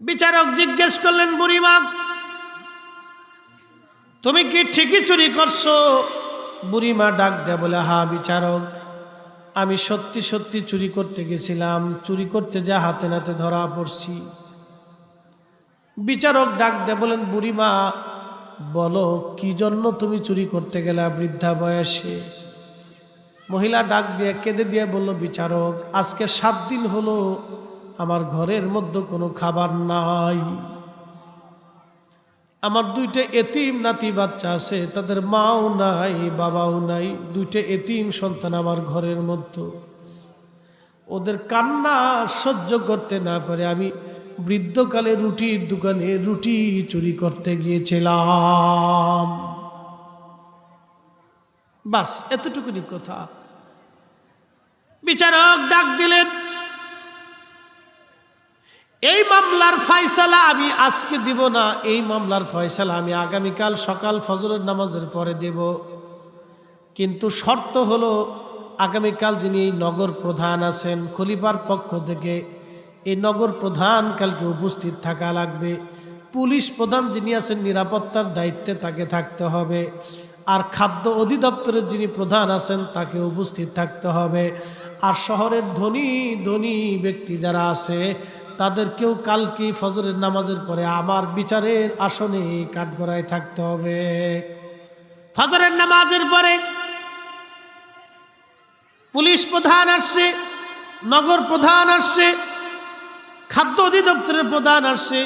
বিচারক জিজ্ঞেস করলেন, বুড়িমা তুমি কি ঠিকই চুরি করছো? বুড়িমা ডাক দেয়া বলে, হ্যাঁ বিচারক, আমি সত্যি সত্যি চুরি করতে গেছিলাম, চুরি করতে যা হাতে নাতে ধরা পড়ছি। বিচারক ডাক দেয়া বলেন, বুড়িমা বলো কি জন্য তুমি চুরি করতে গেলা বৃদ্ধা বয়সে? মহিলা ডাক দিয়ে কেঁদে দিয়ে বলল, বিচারক আজকে 7 দিন হলো আমার ঘরের মধ্যে কোনো খাবার নাই। আমার 2টা এতিম নাতি বাচ্চা আছে, তাদের মাও নাই বাবাও নাই, 2টা এতিম সন্তান আমার ঘরের মধ্যে। ওদের কান্না সহ্য করতে না পারে আমি বৃদ্ধকালে রুটির দোকানে রুটি চুরি করতে গিয়েছিলাম। বাস এতটুকুনি কথা। বিচারক ডাক দিলেন, এই মামলার ফয়সালা আমি আজকে দিব না, এই মামলার ফয়সালা আমি আগামীকাল সকাল ফজরের নামাজের পরে দেব। কিন্তু শর্ত হলো আগামীকাল যিনি এই নগর প্রধান আছেন খলিফার পক্ষ থেকে, এই নগর প্রধান কালকে উপস্থিত থাকা লাগবে। পুলিশ প্রধান যিনি আছেন নিরাপত্তার দায়িত্বে তাকে থাকতে হবে। আর খাদ্য অধিদপ্তরের যিনি প্রধান আছেন তাকে উপস্থিত থাকতে হবে। আর শহরের ধনী ধনী ব্যক্তি যারা আছে তাদেরকেও কালকে ফজরের নামাজের পরে আমার বিচারের আসনে কাঠগড়ায় থাকতে হবে। ফজরের নামাজের পরে পুলিশ প্রধান আসছে, নগর প্রধান আসছে, খাদ্য অধিদপ্তরের প্রধান আসছে,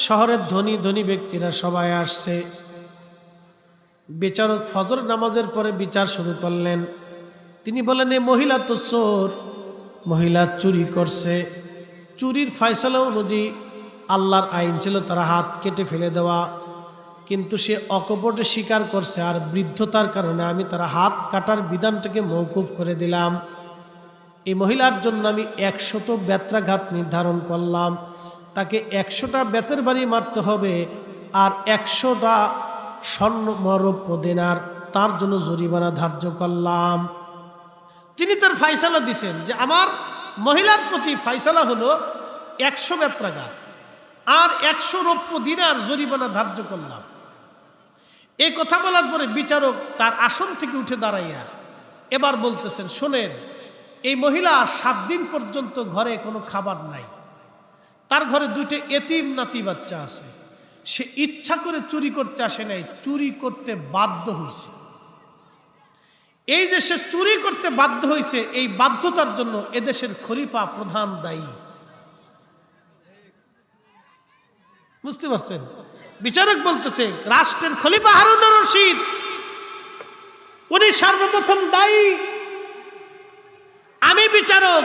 শহরের ধনী ধনী ব্যক্তিরা সবাই আসছে। বিচারক ফজর নামাজের পরে বিচার শুরু করলেন। তিনি বলেন, এই মহিলা তো চোর, মহিলা চুরি করছে। চুরির ফয়সালা অনুযায়ী আল্লাহর আইন ছিল তারা হাত কেটে ফেলে দেওয়া, কিন্তু সে অকপটে স্বীকার করছে। আর বৃদ্ধতার কারণে আমি তারা হাত কাটার বিধানটাকে মওকুফ করে দিলাম। এই মহিলার জন্য আমি 100 বেত্রাঘাত নির্ধারণ করলাম। তাকে 100টা বেতের বাড়ি মারতে হবে, আর 100টা স্বর্ণ রৌপ্য দিনার তার জন্য জরিমানা ধার্য করলাম। তিনি তার ফয়সালা দিছেন যে আমার মহিলার প্রতি ফয়সালা হলো 100 বেত্রাঘাত আর 100 রৌপ্য দিনার জরিমানা ধার্য করলাম। এই কথা বলার পরে বিচারক তার আসন থেকে উঠে দাঁড়াইয়া এবার বলতেছেন, শোনেন, এই মহিলা 7 দিন পর্যন্ত ঘরে কোনো খাবার নাই, তার ঘরে 2টা এতিম নাতি বাচ্চা আছে। সে ইচ্ছা করে চুরি করতে আসে নাই, চুরি করতে বাধ্য হয়েছে। এই যে সে চুরি করতে বাধ্য হয়েছে, এই বাধ্যতার জন্য এদেশের খলিফা প্রধান দায়ী। বুঝতে পারছেন? বিচারক বলতেছে রাষ্ট্রের খলিফা হারুন রশিদ উনি সর্বপ্রথম দায়ী। আমি বিচারক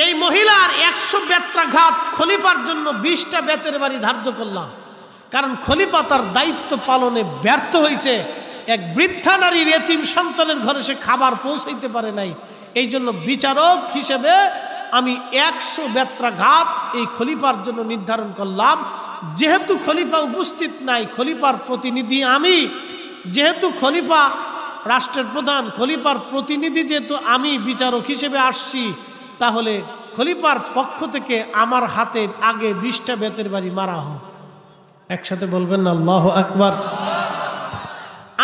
এই মহিলার 100 বেত্রাঘাত খলিফার জন্য 20টা বেতের বাড়ি ধার্য করলাম, কারণ খলিফা তার দায়িত্ব পালনে ব্যর্থ হয়েছে। এক বৃদ্ধা নারীর এতিম সন্তানের ঘরে সে খাবার পৌঁছাইতে পারে নাই। এই জন্য বিচারক হিসেবে আমি 100 বেত্রাঘাত এই খলিফার জন্য নির্ধারণ করলাম। যেহেতু খলিফা উপস্থিত নাই, খলিফার প্রতিনিধি আমি, যেহেতু খলিফা রাষ্ট্রের প্রধান, খলিফার প্রতিনিধি যেহেতু আমি বিচারক হিসেবে আসছি, তাহলে খলিফার পক্ষ থেকে আমার হাতে আগে 20টা বেতের বাড়ি মারা হোক। একসাথে বলবেন না আল্লাহু আকবার।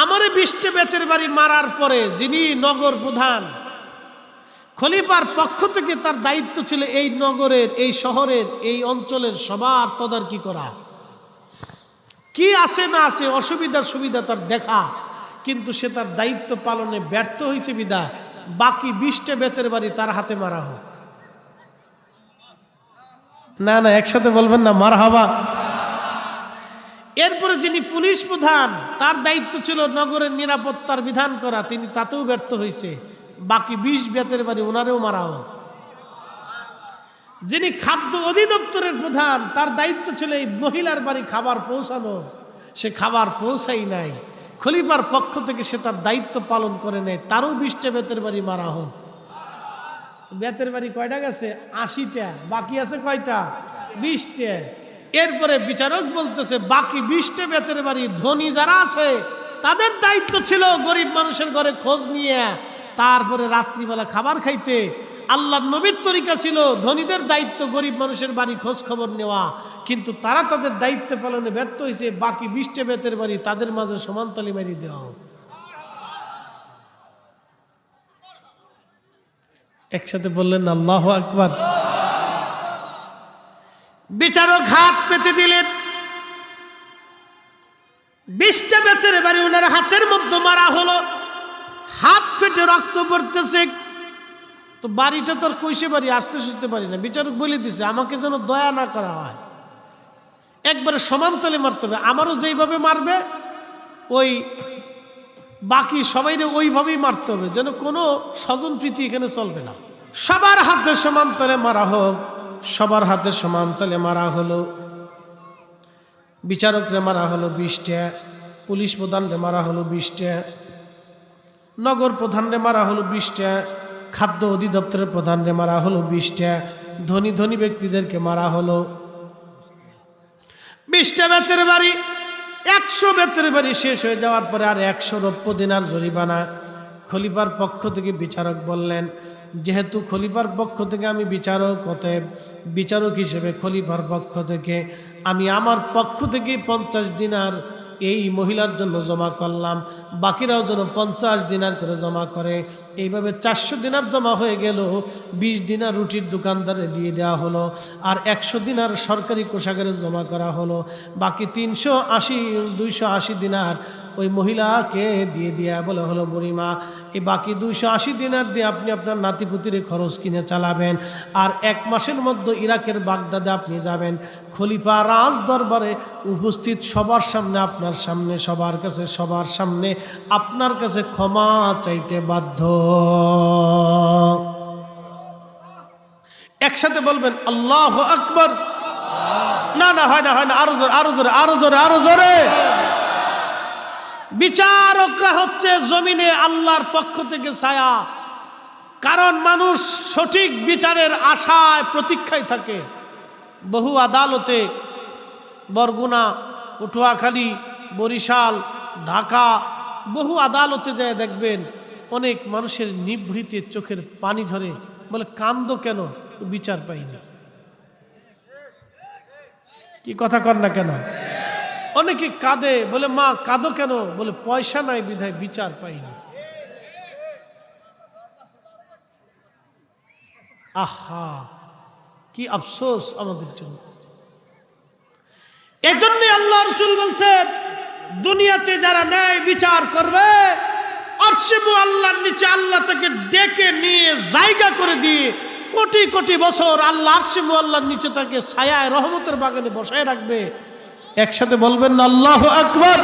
আমারে 20টা বেতের বাড়ি মারার পরে যিনি নগর প্রধান, খলিফার পক্ষ থেকে তার দায়িত্ব ছিল এই নগরের, এই শহরের, এই অঞ্চলের সবার তদারকি করা, কি আছে না আছে অসুবিধা সুবিধা তার দেখা। কিন্তু সে তার দায়িত্ব পালনে ব্যর্থ হয়েছে বিধায় বাকি 20টা বেতের বাড়ি তার হাতে মারা হোক। না না, একসাথে বলবেন না মারহাবা। এরপরে যিনি পুলিশ প্রধান, তার দায়িত্ব ছিল নগরের নিরাপত্তার বিধান করা, তিনি তাতেও ব্যর্থ হয়েছে, বাকি 20 বেতের বাড়ি ওনারেও মারা হোক। যিনি খাদ্য অধিদপ্তরের প্রধান, তার দায়িত্ব ছিল এই মহিলার বাড়ি খাবার পৌঁছানো, সে খাবার পৌঁছাই নাই, খলিফার পক্ষ থেকে সে তার দায়িত্ব পালন করে নেয়, তারও 20টা বেতের বাড়ি মারা হোক। বেতের বাড়ি কয়টা গেছে? 80টা। বাকি আছে কয়টা? 20টা। এরপরে বিচারক বলতেছে বাকি 20টা বেতের বাড়ি ধনী যারা আছে তাদের দায়িত্ব ছিল গরিব মানুষের ঘরে খোঁজ নিয়ে তারপরে রাত্রিবেলা খাবার খাইতে, আল্লাহর নবীর তরিকা ছিল ধনীদের দায়িত্ব গরিব মানুষের বাড়ি খোঁজ খবর নেওয়া, কিন্তু তারা তাদের দায়িত্ব পালনে ব্যর্থ হয়েছে। বাকি 20টা বেতের বাড়ি তাদের মাঝে সমানতালি মারি দেওয়া হোক। একসাথে বললেন আল্লাহু আকবার। বিচারক হাত পেতে দিলেন, 20টা বেতের বাড়ি ওনার হাতের মধ্যে মারা হলো, হাত ফেটে রক্ত পড়তেছে। তো বাড়িটা তোর কইসে বাড়ি, আসতে সুঝতে পারি না। বিচারক বলে দিছে আমাকে যেন দয়া না করা হয়, একবারে সমান তালে মারতে হবে। আমারও যেইভাবে মারবে ওই বাকি সবাইরে ওইভাবেই মারতে হবে, যেন কোনো স্বজন প্রীতি এখানে চলবে না। সবার হাতে সমান তালে মারা হোক। সবার হাতে সমান তালে মারা হলো। বিচারকরে মারা হলো 20টা, পুলিশ প্রধানরে মারা হলো 20টা, নগর প্রধানরে মারা হলো 20টা, খাদ্য অধিদপ্তরের প্রধানরে মারা হলো 20টা, ধনী ধনী ব্যক্তিদেরকে মারা হলো 20টা বেতের বাড়ি। 100 বেতের বাড়ি শেষ হয়ে যাওয়ার পরে আর 100 রৌপ্য দিনার জরিমানা। খলিফার পক্ষ থেকে বিচারক বললেন, যেহেতু খলিফার পক্ষ থেকে আমি বিচারক, অতএব বিচারক হিসেবে খলিফার পক্ষ থেকে আমি আমার পক্ষ থেকে 50 দিনার এই মহিলার জন্য জমা করলাম, বাকিরাও যেন 50 দিনার করে জমা করে। এইভাবে 400 দিনার জমা হয়ে গেল। 20 দিনার রুটির দোকানদারে দিয়ে দেওয়া হলো, আর 100 দিনার সরকারি কোষাগারে জমা করা হলো। বাকি 280 দিনার ওই মহিলাকে দিয়ে দেওয়া বলে হলো, বুড়িমা এই বাকি 280 দিনার দিয়ে আপনি আপনার নাতিপুতির খরচ কিনে চালাবেন, আর 1 মাসের মধ্যে ইরাকের বাগদাদে আপনি যাবেন। খলিফা রাজ দরবারে উপস্থিত সবার সামনে, আপনার সামনে, সবার কাছে, সবার সামনে আপনার কাছে ক্ষমা চাইতে বাধ্য। একসাথে বলবেন আল্লাহু আকবার। না না, হয় না, হয় না, আরো জোরে, আরো জোরে, আরো জোরে, আরো জোরে। বিচারকরা হচ্ছে জমিনে আল্লাহর পক্ষ থেকে ছায়া, কারণ মানুষ সঠিক বিচারের আশায় প্রতীক্ষায় থাকে। বহু আদালতে, বরগুনা, পটুয়াখালী, বরিশাল, ঢাকা, বহু আদালতে যায় দেখবেন অনেক মানুষের নিভৃতে চোখের পানি ঝরে, বলে কান্দো কেন? বিচার পাইনি। কি কথা কর না কেন? অনেকে কাঁদে, বলে মা কাঁদো কেন? বলে পয়সা নাই বিধায় বিচার পাইনি। আহা, কি আফসোস আমাদের জন্য। এজন্যই আল্লাহ রাসূল বলছেন, দুনিয়াতে যারা ন্যায় বিচার করবে আরশে মুআল্লার নিচে আল্লাহ তাকে ডেকে নিয়ে জায়গা করে দিয়ে কোটি কোটি বছর আল্লাহ আরশে মুআল্লার নিচে তাকে ছায়ায় রহমতের বাগানে বসায় রাখবে। একসাথে বলবেন না আল্লাহু আকবার।